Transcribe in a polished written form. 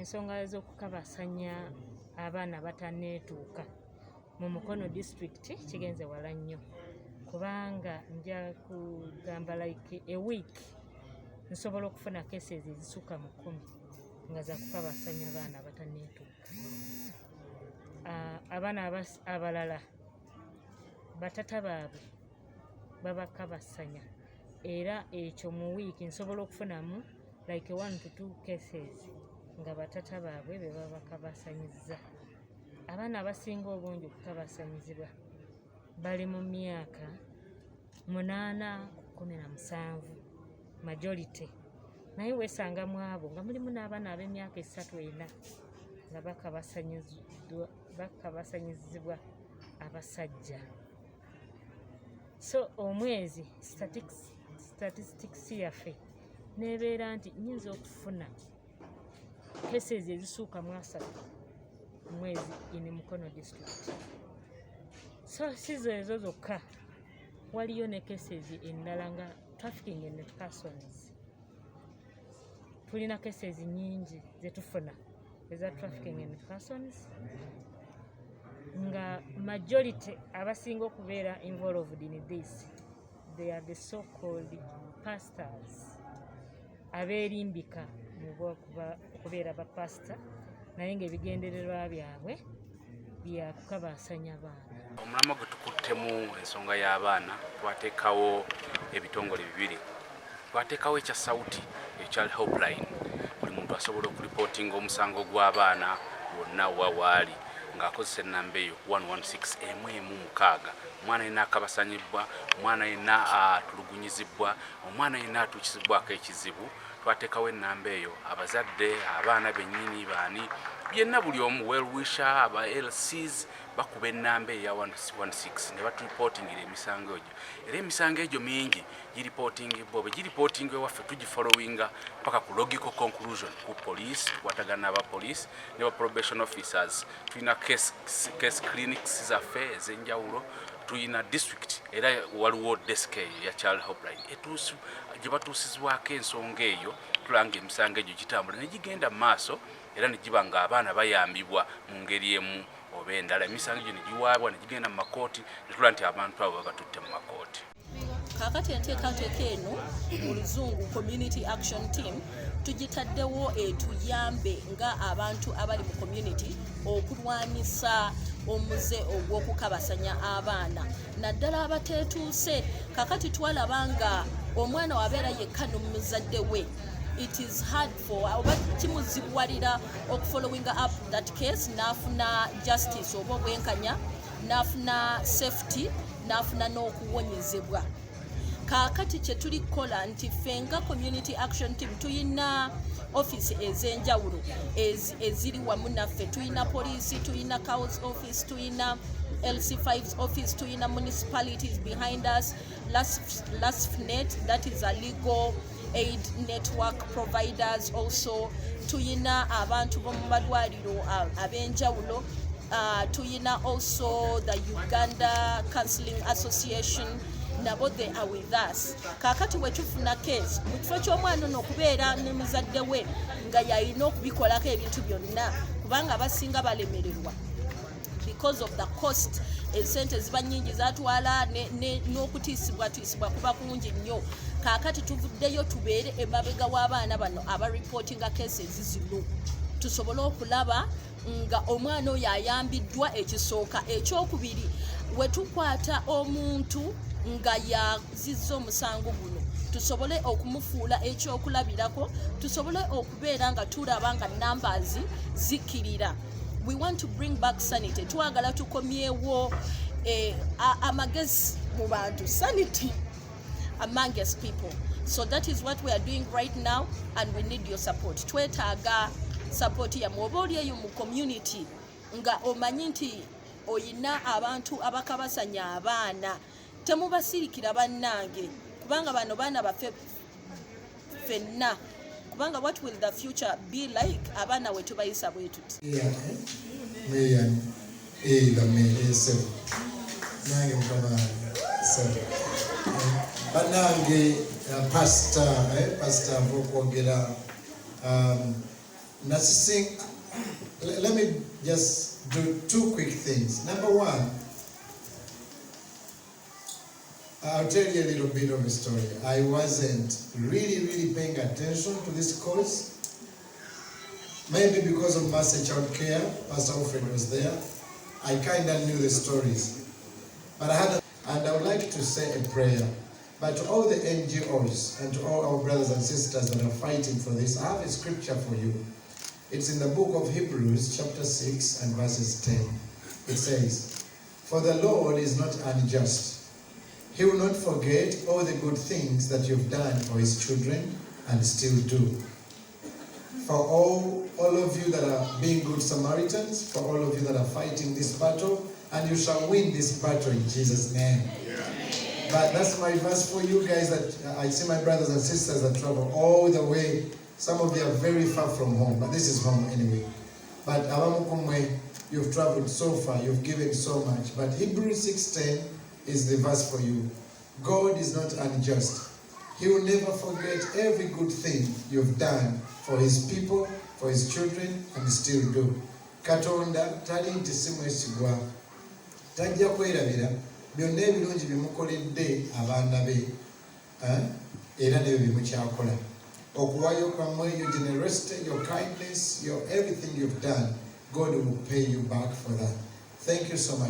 ensonga ez'okukabasanya abaana bataneetuuka mu Mukono district kigenze wala nnyo kubanga nja kugamba like a week nsobola okufuna cases ezisukka mu 10 nga za kukabasanya abaana bataneetuuka. Abaana abalala batata baabwe babakabasanya era ekyo mu wiiki nsobola okufunamu like 1 to 2 cases nga batata baabwe be babakabasanyizza. Abaana abasinga obungi okukabasanyizibwa bali mu myaka 8-17 majority, naye weesanga mu abo nga mulimu n'abaana ab'emyaka 3-4 nga bakabasanyizibwa abasajja. So omwezi statistics yaffe nebeera nti nnyinza okufuna cases ezisuuka mu 3 mwezi in Mukono district. So sizo ezo zokka, waliyo ne cases endala nga trafficking in persons. Tulina cases nyingi zetufuna eza trafficking in persons nga majority abasinga okubeera involved in this they are the so-called pastors abeerimbika mu okubeera bapasita naye ng'ebigendererwa byabwe bya kukabasanya baana. Omulamwa gwe tukuttemu ensonga y'abaana twateekawo ebitongole bibiri. Twateekawo ekya Sauti ekya helpline, buli muntu asobola okuripootinga omusango gw'abaana wonna wawaali ng'akozesa ennamba eyo 116 omwana yenna akabasanyibwa, omwana yenna atulugunyizibwa, omwana yenna atuukizibwako ekizibu. Twateekawo ennamba eyo, abazadde, abaana bennyini baani yenna buli omu well-wisher, aba LCs bakuba ennamba eya 116 ne baturipootingira emisango egyo. Era emisango egyo mingi giripootingibwa, bwe giripootingibwa ewaffe tugifollowinga paka ku logical conclusion ku police, tukwatagana n'abapoliisi ne ba probation officers. Tulina case clinics zaffe ez'enjawulo, tulina district era waliwo desk ya child helpline etuusu gye batuusizwako ensonga eyo. Tulanga emisango egyo gitambula ne gigenda mu maaso era ne giba nga abaana bayambibwa mu ngeri emu oba endala. Emisango egyo ne giwaabwa ne gigenda mu makooti ne tulaba nti abantu abo babatutte mu makooti. Kakati enteekateeka eno mu Luzungu Community Action Team tugitaddewo etuyambe nga abantu abali mu community okulwanisa omuze ogw'okukabasanya abaana naddala abateetuuse. Kakati twalaba nga omwana wabeera yekka n'omuzadde we, it is hard for oba kimuzibuwalira okufollowinga up that case n'afuna justice oba obwenkanya, n'afuna safety, n'afuna n'okuwonyezebwa. Kakati kye tuli kukola nti fenga Community Action Team tuyina office ez'enjawulo eziri wamu naffe. Tuyina police, tuyina COWS office, tuyina LC5's office, tuyina municipalities behind us, LASFNet, that is a legal aid network providers. Also tuyina abantu b'omu malwaliro ab'enjawulo, tuyina also the Uganda Counseling Association, nabo they are with us. Kakati wetufuna case mu kifo ky'omwana ono okubeera ne muzadde we nga yalina okubikolako ebintu byonna kubanga abasinga balemererwa because of the cost. Esente ziba nnyingi zatwala n'okutiisibwa kuba kungi nnyo. Kakati tuvuddeyo tubeere emabega w'abaana bano abaripootinga cases zino tusobole okulaba nga omwana oyo ayambiddwa. Ekisooka. Ekyokubiri, wetukwata omuntu nga yazizza omusango guno tusobole okumufuula ekyokulabirako, tusobole okubeera nga tulaba nga numbers zikkirira. We want to bring back sanity. Twagala tukomyewo amagezi mu bantu, sanity among us people. So that is what we are doing right now and we need your support. Twetaaga support ya mwoboli eyo mu community nga omanyi nti oyina abantu abakabasanya abaana. Temubasirikira bannange kubanga bano baana baffe fenna, kubanga what will the future be like abaana we tubayisa bwe tuti. Banange pastor vokwogera Let me just do 2 quick things. Number 1, I'll tell you a little bit of a story. I wasn't really paying attention to this course. Maybe because of Master Child Care, Pastor Alfred was there. I kind of knew the stories. But and I would like to say a prayer. But to all the NGOs and to all our brothers and sisters that are fighting for this, I have a scripture for you. It's in the book of Hebrews, chapter 6 and verses 10. It says, "For the Lord is not unjust. He will not forget all the good things that you've done for his children and still do." For all of you that are being good Samaritans, for all of you that are fighting this battle, and you shall win this battle in Jesus' name. But that's my verse for you guys that I see my brothers and sisters that travel all the way. Some of you are very far from home, but this is home anyway. But Abamukumwe, you've traveled so far, you've given so much. But Hebrews 6:10 is the verse for you. God is not unjust. He will never forget every good thing you've done for his people, for his children, and still do. Katonda tali nti si mwesigwa. Tajja kwerabira byonna ebirungi bye mukoledde abaana be, era n'ebyo bye mukyakola. Okuwaayo kwammwe, your generosity, your kindness, your everything you've done, God will pay you back for that. Thank you so much.